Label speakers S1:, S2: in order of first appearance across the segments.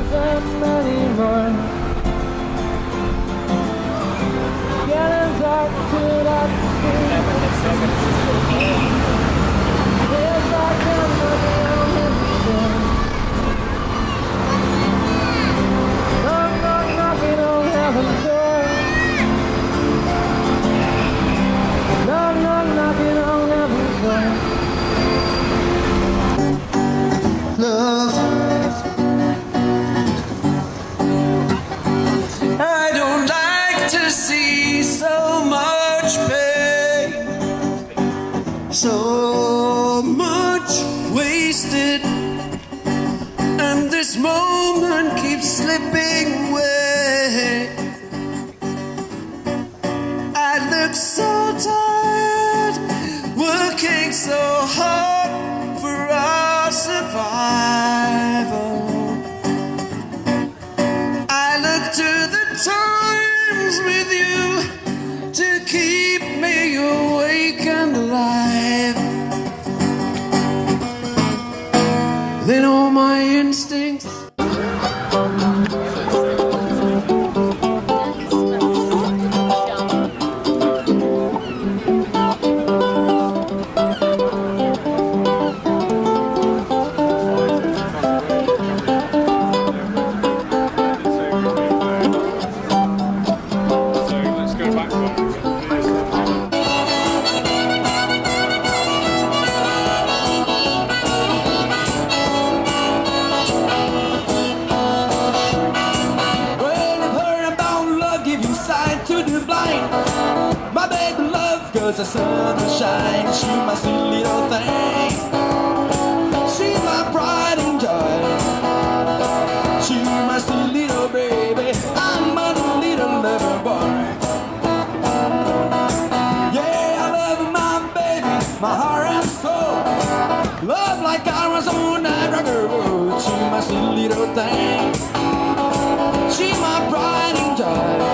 S1: them anymore. Getting dark to that street. Feels like I'm around in the sun. Knock, knock, knocking on heaven's door. Knock, knock, knocking on heaven's door. Love, I don't like to see so much pain, so much wasted, and this moment keeps slipping away. I look so tired, working so hard for our survival. I look to the times with you to keep me awake and alive. Then all my instincts the sun will shine. She my sweet little thing. She's my pride and joy. She's my sweet little baby. I'm a little lover boy. Yeah, I love my baby, my heart and soul. Love like I was on Niagara Road. She's my sweet little thing. She's my pride and joy.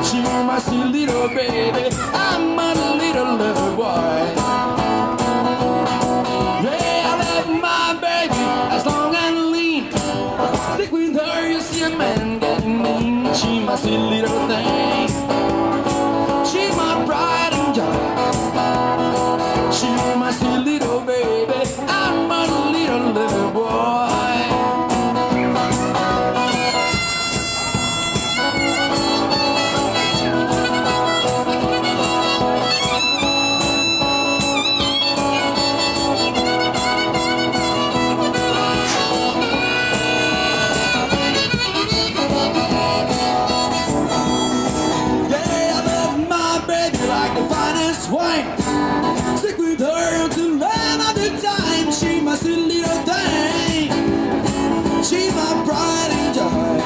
S1: She's my sweet little baby. I'm a little lover boy. Yeah, I love my baby as long and lean. Stick with her, you see a man getting mean. She's my sweet little thing. She's my pride and joy. She's my sweet little baby. I'm a little lover boy. Stick with her until another time. She's my sweet little thing. She's my pride and joy.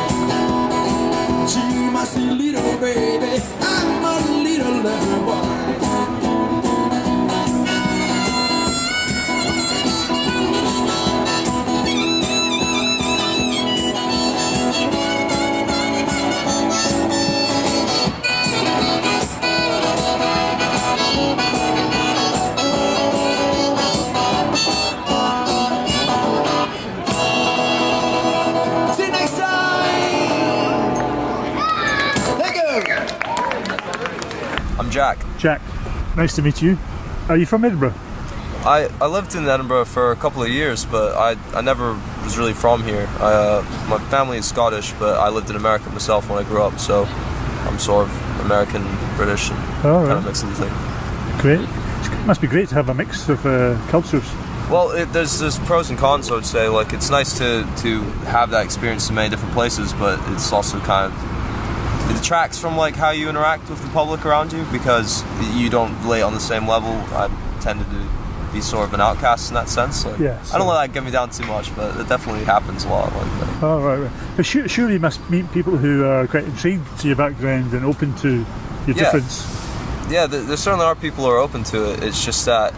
S1: She's my sweet little baby. I'm a little lover boy.
S2: Jack.
S3: Jack, nice to meet you. Are you from Edinburgh?
S2: I lived in Edinburgh for a couple of years, but I never was really from here. My family is Scottish, but I lived in America myself when I grew up, so I'm sort of American, British, and kind of mixed thing.
S3: Great. It must be great to have a mix of cultures.
S2: Well, there's pros and cons, I would say. Like, it's nice to have that experience in many different places, but it's also kind of, it detracts from like how you interact with the public around you because you don't relate on the same level. I tended to be sort of an outcast in that sense. Like,
S3: yes.
S2: I don't let that get me down too much, but it definitely happens a lot. Like that.
S3: Oh, right. But surely you must meet people who are quite intrigued to your background and open to your difference.
S2: Yeah, there certainly are people who are open to it. It's just that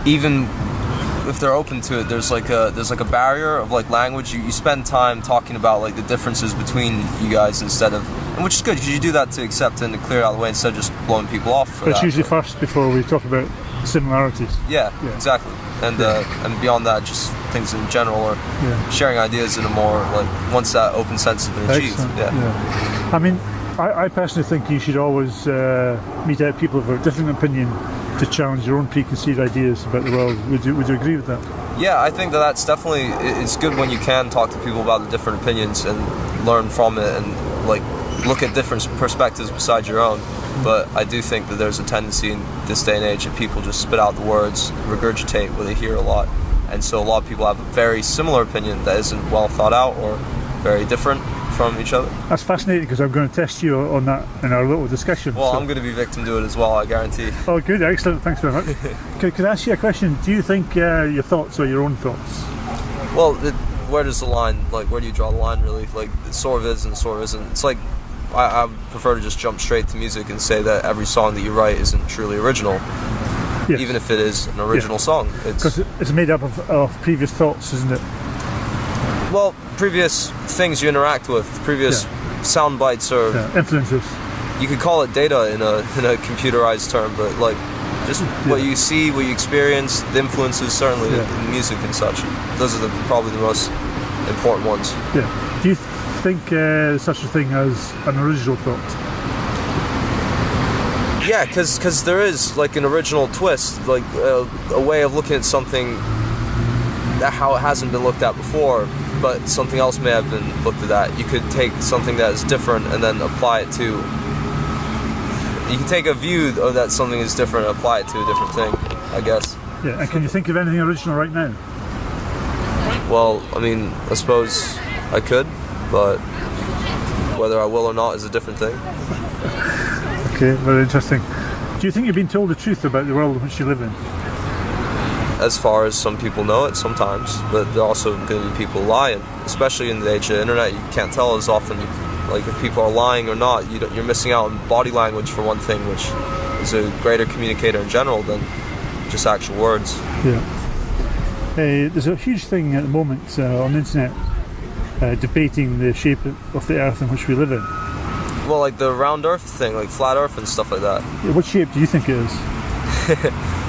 S2: even if they're open to it, there's like a barrier of like language. You spend time talking about like the differences between you guys instead of, and which is good because you do that to accept and to clear it out of the way instead of just blowing people off for
S3: but it's
S2: that.
S3: usually first before we talk about similarities.
S2: Yeah, exactly. And and beyond that, just things in general, or sharing ideas in a more, like, once that open sense has been achieved.
S3: Yeah. I mean, I personally think you should always meet out people of a different opinion to challenge your own preconceived ideas about the world. Would you agree with that?
S2: Yeah, I think that's definitely, it's good when you can talk to people about the different opinions and learn from it and, like, look at different perspectives besides your own. But I do think that there's a tendency in this day and age that people just spit out the words, regurgitate what they hear a lot. And so a lot of people have a very similar opinion that isn't well thought out or very different from each other.
S3: That's fascinating, because I'm going to test you on that in our little discussion.
S2: Well, so I'm going to be victim to it as well, I guarantee.
S3: Oh, good, excellent, thanks very much. Could I ask you a question? Do you think your thoughts are your own thoughts?
S2: Well, where does the line, like, where do you draw the line, really? Like, it sort of is and sort of isn't. It's like, I prefer to just jump straight to music and say that every song that you write isn't truly original. Yes. Even if it is an original song.
S3: Because it's made up of previous thoughts, isn't it?
S2: Well, previous things you interact with, previous sound bites or
S3: influences.
S2: You could call it data in a computerized term, but like just what you see, what you experience, the influences certainly in music and such. Those are probably the most important ones.
S3: Yeah. Do you think there's such a thing as an original thought?
S2: Yeah, because there is like an original twist, like a way of looking at something how it hasn't been looked at before, but something else may have been looked at. You could take something that is different and then apply it to. You can take a view of that something is different and apply it to a different thing, I guess.
S3: Yeah, and can you think of anything original right now?
S2: Well, I mean, I suppose I could, but whether I will or not is a different thing.
S3: Okay, very interesting. Do you think you've been told the truth about the world in which you live in?
S2: As far as some people know it, sometimes, but there are also going to be people lying, especially in the age of the internet. You can't tell as often, like, if people are lying or not. You're missing out on body language for one thing, which is a greater communicator in general than just actual words.
S3: Yeah. There's a huge thing at the moment on the internet debating the shape of the earth in which we live in.
S2: Well, like the round earth thing, like flat earth and stuff like that.
S3: Yeah, what shape do you think it is?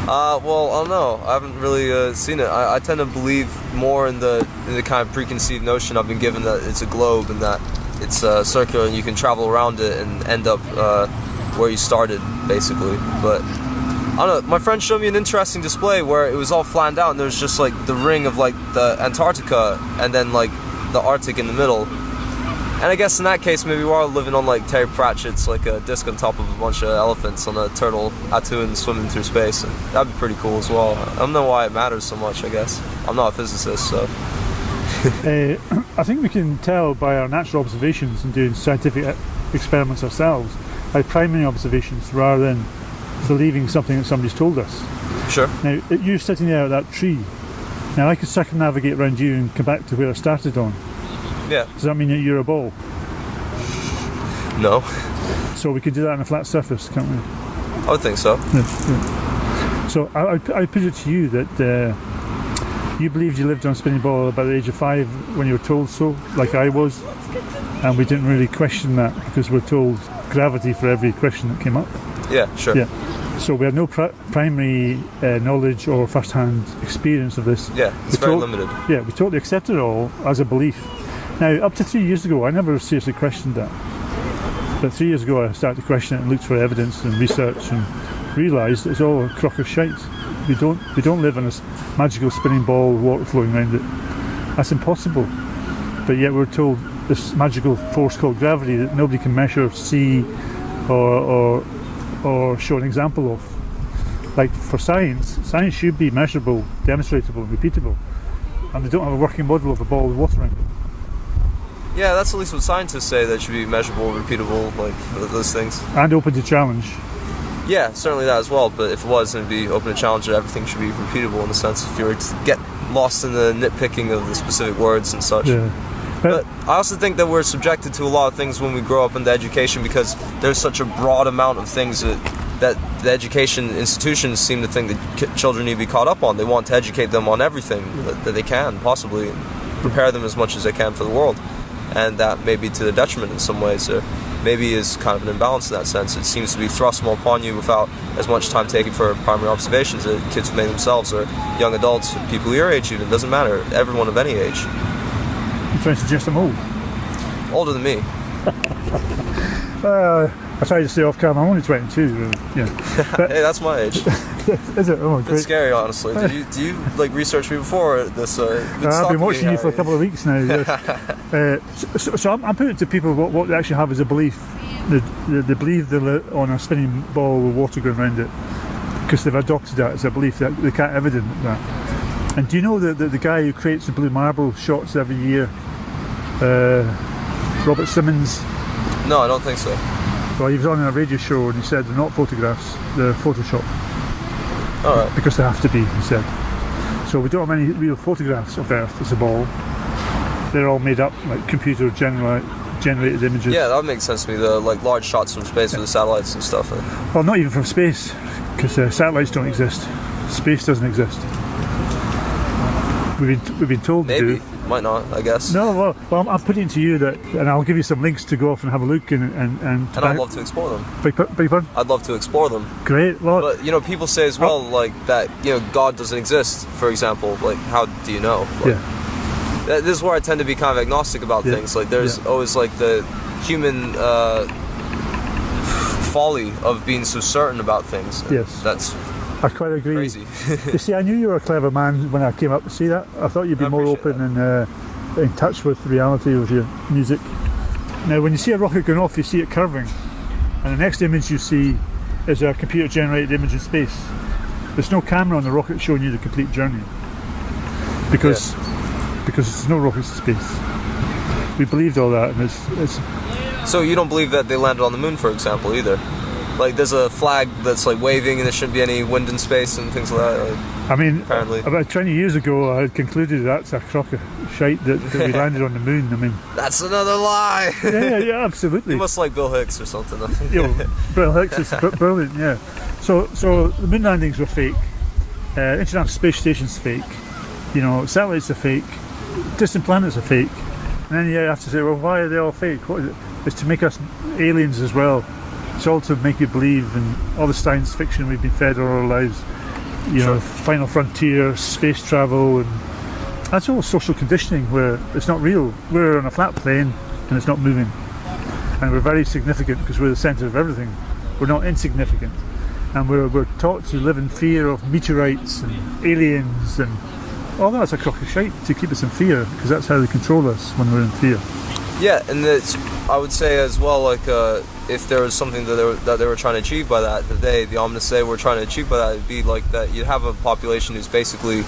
S2: Well, I don't know. I haven't really seen it. I tend to believe more in the kind of preconceived notion I've been given that it's a globe and that it's circular and you can travel around it and end up where you started, basically. But I don't know. My friend showed me an interesting display where it was all flattened out and there was just like the ring of like the Antarctica and then like the Arctic in the middle. And I guess in that case, maybe we are living on like Terry Pratchett's, like a disc on top of a bunch of elephants on a turtle Atoon swimming through space. And that'd be pretty cool as well. I don't know why it matters so much, I guess. I'm not a physicist, so.
S3: I think we can tell by our natural observations and doing scientific experiments ourselves, by primary observations rather than believing something that somebody's told us. Sure. Now, you're sitting there at that tree. Now, I could circumnavigate around you and come back to where I started on.
S2: Yeah.
S3: Does that mean that you're a ball?
S2: No.
S3: So we could do that on a flat surface, can't we?
S2: I would think so.
S3: Yeah. So I put it to you that you believed you lived on a spinning ball about the age of 5 when you were told so, like I was, and we didn't really question that because we're told gravity for every question that came up.
S2: Yeah, sure.
S3: Yeah. So we had no primary knowledge or first-hand experience of this.
S2: Yeah, it's very limited.
S3: Yeah, we totally accepted it all as a belief. Now, up to 3 years ago, I never seriously questioned that. But 3 years ago, I started to question it and looked for evidence and research and realised it's all a crock of shite. We don't live in a magical spinning ball with water flowing around it. That's impossible. But yet we're told this magical force called gravity that nobody can measure, see, or show an example of. Like for science should be measurable, demonstrable, and repeatable. And they don't have a working model of a ball with water in it.
S2: Yeah, that's at least what scientists say, that it should be measurable, repeatable, like those things.
S3: And open to challenge.
S2: Yeah, certainly that as well, but if it was, then it'd be open to challenge that everything should be repeatable in a sense, if you were to get lost in the nitpicking of the specific words and such.
S3: Yeah.
S2: But I also think that we're subjected to a lot of things when we grow up in the education because there's such a broad amount of things that the education institutions seem to think that children need to be caught up on. They want to educate them on everything that they can, possibly, prepare them as much as they can for the world. And that may be to their detriment in some ways. maybe is kind of an imbalance in that sense. It seems to be thrust more upon you without as much time taken for primary observations that kids have made themselves, or young adults, people your age even. It doesn't matter. Everyone of any age.
S3: I'm trying to suggest I'm old.
S2: Older than me.
S3: I try to stay off camera. I'm only 22. Yeah. But,
S2: hey, that's my age.
S3: is it? Oh, great.
S2: It's scary, honestly. Do you like research me before this?
S3: I've been watching you for a couple of weeks now. Yes. So I'm putting it to people what they actually have as a belief. They believe they're on a spinning ball with water going around it because they've adopted that as a belief. That they can't evidence that. And do you know that the guy who creates the blue marble shots every year, Robert Simmons?
S2: No, I don't think so.
S3: Well, he was on a radio show and he said they're not photographs, they're Photoshop.
S2: Alright.
S3: Because they have to be, he said. So we don't have any real photographs of Earth as a ball. They're all made up, like computer generated images.
S2: Yeah, that makes sense to me. The like large shots from space with the satellites and stuff.
S3: Well, not even from space, because satellites don't exist. Space doesn't exist. We've been told
S2: Maybe.
S3: to do.
S2: Might not, I guess.
S3: No, well, I'm putting it to you that, and I'll give you some links to go off and have a look and
S2: I'd love to explore them.
S3: Beg pardon?
S2: I'd love to explore them.
S3: Great. Well,
S2: but you know, people say as well, like that. You know, God doesn't exist. For example, like how do you know? Like,
S3: yeah.
S2: This is where I tend to be kind of agnostic about things. Like there's always like the human folly of being so certain about things.
S3: Yes.
S2: That's.
S3: I quite agree.
S2: Crazy.
S3: You see, I knew you were a clever man when I came up to see that. I thought you'd be more open and in touch with the reality of your music. Now, when you see a rocket going off, you see it curving, and the next image you see is a computer-generated image in space. There's no camera on the rocket showing you the complete journey because there's no rockets to space. We believed all that, and it's.
S2: So you don't believe that they landed on the moon, for example, either? Like there's a flag that's like waving and there shouldn't be any wind in space and things like that. Like,
S3: I mean,
S2: apparently.
S3: About 20 years ago I had concluded that's a crock of shite that we landed on the moon. I mean,
S2: that's another lie.
S3: yeah, absolutely.
S2: You must like Bill Hicks or something.
S3: Bill Hicks is brilliant, yeah. So the moon landings were fake, International Space Station's fake, you know, satellites are fake, distant planets are fake, and then you have to say, well, why are they all fake? What is it? It's to make us aliens as well. It's all to make you believe in all the science fiction we've been fed all our lives. You know, Final Frontier, space travel, and that's all social conditioning where it's not real. We're on a flat plane and it's not moving. And we're very significant because we're the centre of everything. We're not insignificant. And we're taught to live in fear of meteorites and aliens, and all that's a crock of shite to keep us in fear, because that's how they control us when we're in fear.
S2: Yeah, and it's, I would say as well, like if there was something that they were trying to achieve by that, the ominous they were trying to achieve by that, it'd be like that you'd have a population who's basically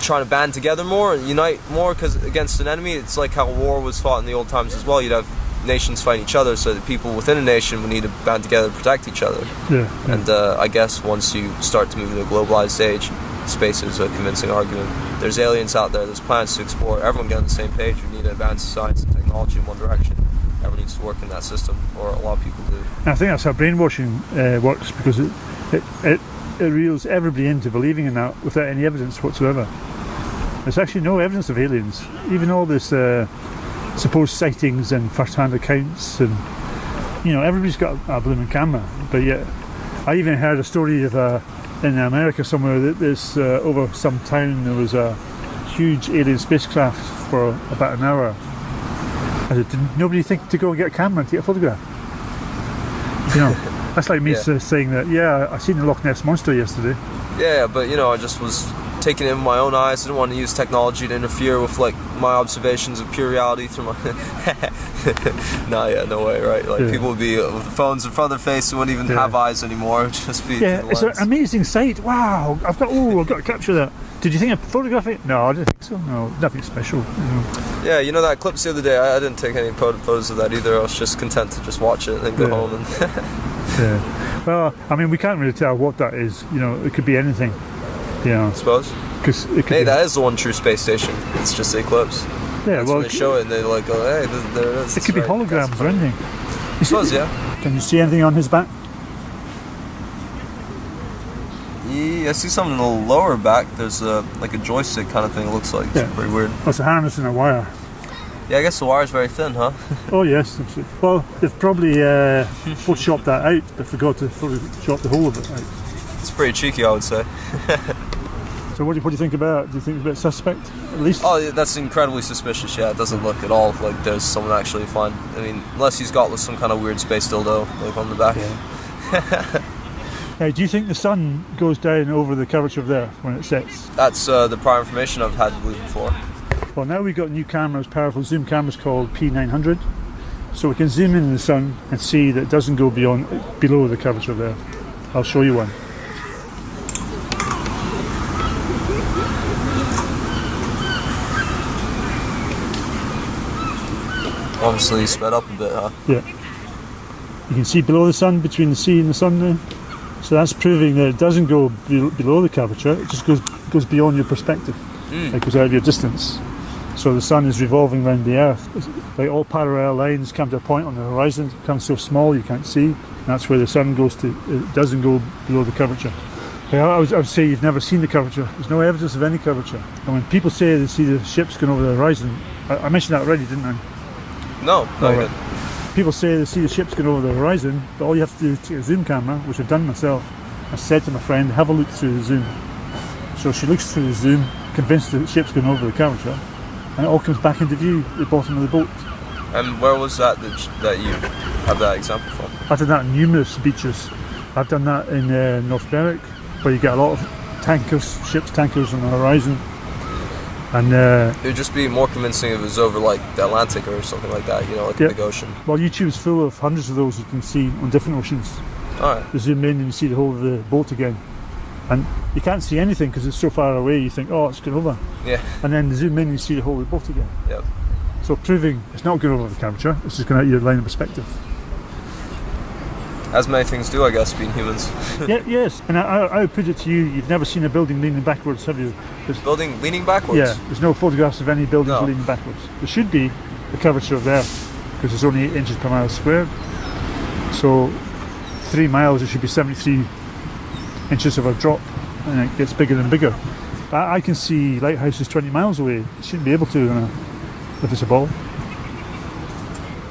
S2: trying to band together more and unite more because against an enemy. It's like how war was fought in the old times as well. You'd have nations fighting each other, so that people within a nation would need to band together to protect each other.
S3: Yeah.
S2: And I guess once you start to move into a globalized age, space is a convincing argument. There's aliens out there, there's planets to explore, everyone get on the same page. We need to advance science and technology in one direction. Everyone needs to work in that system, or a lot of people do.
S3: And I think that's how brainwashing works, because it reels everybody into believing in that without any evidence whatsoever. There's actually no evidence of aliens. Even all this supposed sightings and first-hand accounts, and you know, everybody's got a blooming camera, but yet I even heard a story of in America somewhere that this over some town there was a huge alien spacecraft for about an hour. I said, did nobody think to go and get a camera and take a photograph? You know, that's like me saying that, yeah, I seen the Loch Ness Monster yesterday.
S2: Yeah, but you know, I just was taking it in my own eyes. I didn't want to use technology to interfere with like my observations of pure reality through my no way, right? Like people would be with phones in front of their face who wouldn't even have eyes anymore. It would just be
S3: it's an amazing sight. Wow, I've got to capture that. Did you think I'd photograph it? No, I didn't think so. No, nothing special.
S2: Yeah, you know that clips the other day, I didn't take any photos of that either. I was just content to just watch it and then go home and
S3: yeah. Well, I mean, we can't really tell what that is. You know, it could be anything. You know,
S2: I suppose.
S3: Because
S2: hey, that is the one true space station. It's just the eclipse.
S3: Yeah,
S2: that's when they show it and they like go, hey, there it is.
S3: It could be holograms or anything.
S2: I suppose, yeah.
S3: Can you see anything on his back?
S2: Yeah, I see something in the lower back. There's like a joystick kind of thing. It looks like it's pretty weird.
S3: Well, it's a harness and a wire.
S2: Yeah, I guess the wire's very thin, huh?
S3: Oh yes, absolutely. Well, they've probably photoshopped that out, but forgot to photoshop the whole of it out.
S2: It's pretty cheeky, I would say.
S3: So what do you think about it? Do you think it's a bit suspect, at least?
S2: Oh, yeah, that's incredibly suspicious, yeah. It doesn't look at all like there's someone actually fine. I mean, unless he's got some kind of weird space dildo, like on the back.
S3: Yeah. Now, do you think the sun goes down over the curvature of the Earth when it sets?
S2: That's the prior information I've had before.
S3: Well, now we've got new cameras, powerful zoom cameras called P900, so we can zoom in the sun and see that it doesn't go below the curvature of the Earth. I'll show you one.
S2: Obviously sped up a bit, huh?
S3: Yeah. You can see below the sun, between the sea and the sun now. So that's proving that it doesn't go below the curvature, it just goes beyond your perspective. It goes out of your distance. So the sun is revolving around the Earth. Like all parallel lines come to a point on the horizon, it becomes so small you can't see. And that's where the sun goes to, it doesn't go below the curvature. I would say you've never seen the curvature. There's no evidence of any curvature. And when people say they see the ships going over the horizon, I mentioned that already, didn't I?
S2: No, you didn't.
S3: People say they see the ships going over the horizon, but all you have to do is take a zoom camera, which I've done myself. I said to my friend, have a look through the zoom. So she looks through the zoom, convinced that the ship's going over the curvature, and it all comes back into view at the bottom of the boat.
S2: And where was that you have that example from?
S3: I've done that on numerous beaches. I've done that in North Berwick, where you get a lot of tankers on the horizon. And
S2: it would just be more convincing if it was over like the Atlantic or something like that, you know, like a big ocean.
S3: Well, YouTube's full of hundreds of those you can see on different oceans.
S2: Alright.
S3: You zoom in and you see the whole of the boat again. And you can't see anything because it's so far away, you think, oh, it's going over.
S2: Yeah.
S3: And then zoom in and you see the whole of the boat again.
S2: Yep.
S3: So proving it's not going over the curvature, it's just going out your line of perspective.
S2: As many things do, I guess, being humans.
S3: Yes, and I would put it to you, you've never seen a building leaning backwards, have you?
S2: Building leaning backwards?
S3: Yeah, there's no photographs of any buildings leaning backwards. There should be the curvature of the Earth, because it's only 8 inches per mile squared. So 3 miles, it should be 73 inches of a drop, and it gets bigger and bigger. I can see lighthouses 20 miles away. You shouldn't be able to if it's a ball.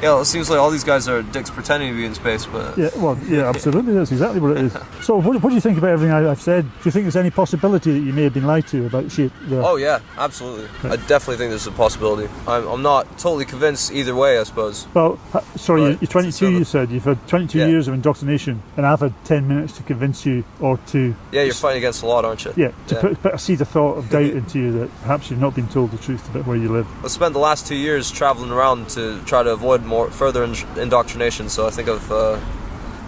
S2: Yeah, well, it seems like all these guys are dicks pretending to be in space, but...
S3: Yeah, well, yeah, absolutely, that's exactly what it is. So what do you think about everything I've said? Do you think there's any possibility that you may have been lied to about the shape there?
S2: Oh yeah, absolutely. Right. I definitely think there's a possibility. I'm not totally convinced either way, I suppose.
S3: Well, sorry, you're 22, you said. You've had 22 years of indoctrination, and I've had 10 minutes to convince you, or to...
S2: Yeah, you're fighting against a lot, aren't you?
S3: Yeah, to put a seed of thought of doubt into you that perhaps you've not been told the truth about where you live.
S2: I spent the last 2 years travelling around to try to avoid further indoctrination, so I think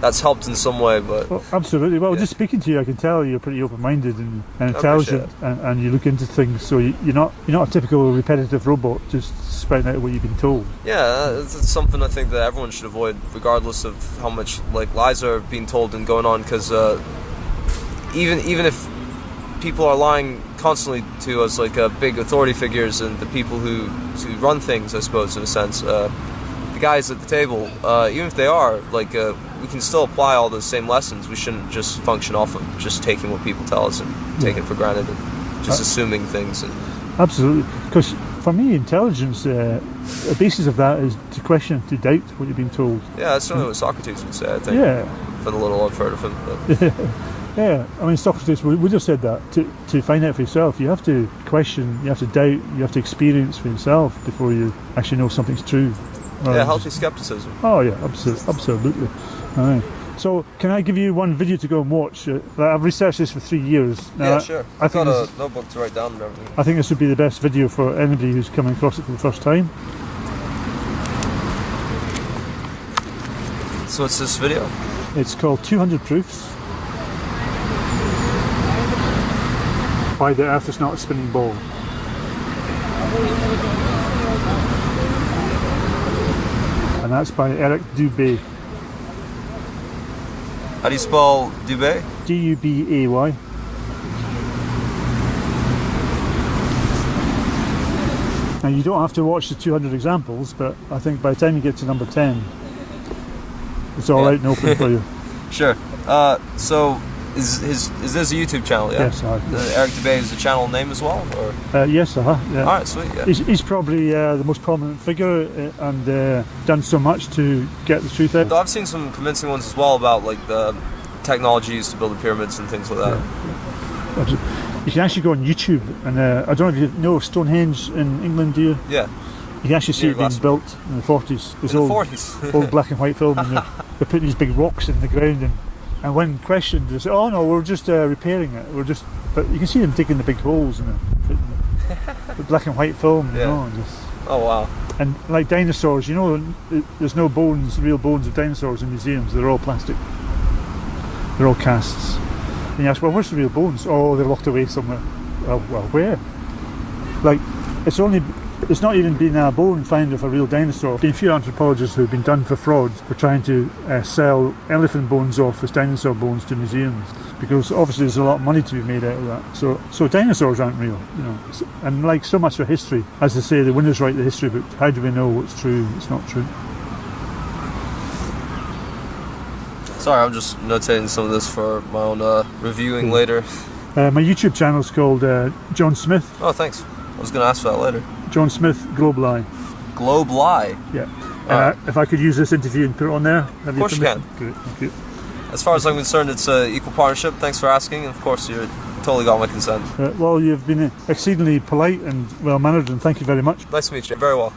S2: that's helped in some way. But
S3: well, absolutely. Well, just speaking to you, I can tell you're pretty open-minded and intelligent, and you look into things. So you're not a typical repetitive robot just spouting out what you've been told.
S2: Yeah, it's something I think that everyone should avoid, regardless of how much lies are being told and going on. Because even if people are lying constantly to us, like big authority figures and the people who run things, I suppose, in a sense. The guys at the table, even if they are, we can still apply all those same lessons. We shouldn't just function off of just taking what people tell us and taking it for granted and just assuming things.
S3: Absolutely. Because for me, intelligence, the basis of that is to question, to doubt what you've been told.
S2: Yeah, that's certainly what Socrates would say, I think.
S3: Yeah.
S2: For the little I've heard of him. But.
S3: Yeah, I mean, Socrates would have said that. To find out for yourself, you have to question, you have to doubt, you have to experience for yourself before you actually know something's true.
S2: Yeah, healthy skepticism.
S3: Oh yeah, absolutely. All right. So, can I give you one video to go and watch? I've researched this for 3 years. Now,
S2: yeah, sure. I've got a notebook to write down and everything.
S3: I think this would be the best video for anybody who's coming across it for the first time.
S2: So what's this video?
S3: It's called 200 Proofs Why the Earth is Not a Spinning Ball. And that's by Eric Dubay.
S2: How do you spell Dubay?
S3: D-U-B-A-Y. Now you don't have to watch the 200 examples, but I think by the time you get to number 10, it's all right and open for you.
S2: Sure. So Is this a YouTube channel? Yeah.
S3: Yes,
S2: Eric Debay is the channel name as well, or?
S3: Yes, yeah.
S2: All right, sweet. Yeah.
S3: He's probably the most prominent figure and done so much to get the truth out.
S2: Though I've seen some convincing ones as well about like the technology used to build the pyramids and things like that.
S3: Yeah. You can actually go on YouTube, and I don't know if you know Stonehenge in England, do you?
S2: Yeah.
S3: You can actually see it being built in the 40s.
S2: In the 40s?
S3: Old black and white film, and they're putting these big rocks in the ground, and when questioned, they say, "Oh no, we're just repairing it. We're just." But you can see them digging the big holes in the black and white film.
S2: Yeah.
S3: You know, and
S2: oh wow.
S3: And like dinosaurs, you know, there's no bones, real bones of dinosaurs in museums. They're all plastic. They're all casts. And you ask, well, where's the real bones? Oh, they're locked away somewhere. Well, where? Like, it's not even been a bone found of a real dinosaur. There's been a few anthropologists who've been done for fraud for trying to sell elephant bones off as dinosaur bones to museums, because obviously there's a lot of money to be made out of that. So dinosaurs aren't real, you know. And like so much for history, as they say, the winners write the history book. How do we know what's true and what's not true?
S2: Sorry, I'm just notating some of this for my own reviewing later.
S3: My YouTube channel is called John Smith.
S2: Oh, thanks. I was going to ask for that later.
S3: John Smith, Global Eye.
S2: Global Eye?
S3: Yeah. If I could use this interview and put it on there, have
S2: of course you can.
S3: Great, thank you.
S2: As far as I'm concerned, it's equal partnership. Thanks for asking. And of course, you totally got my consent.
S3: Well, you've been exceedingly polite and well-mannered, and thank you very much.
S2: Nice to meet you. Very well.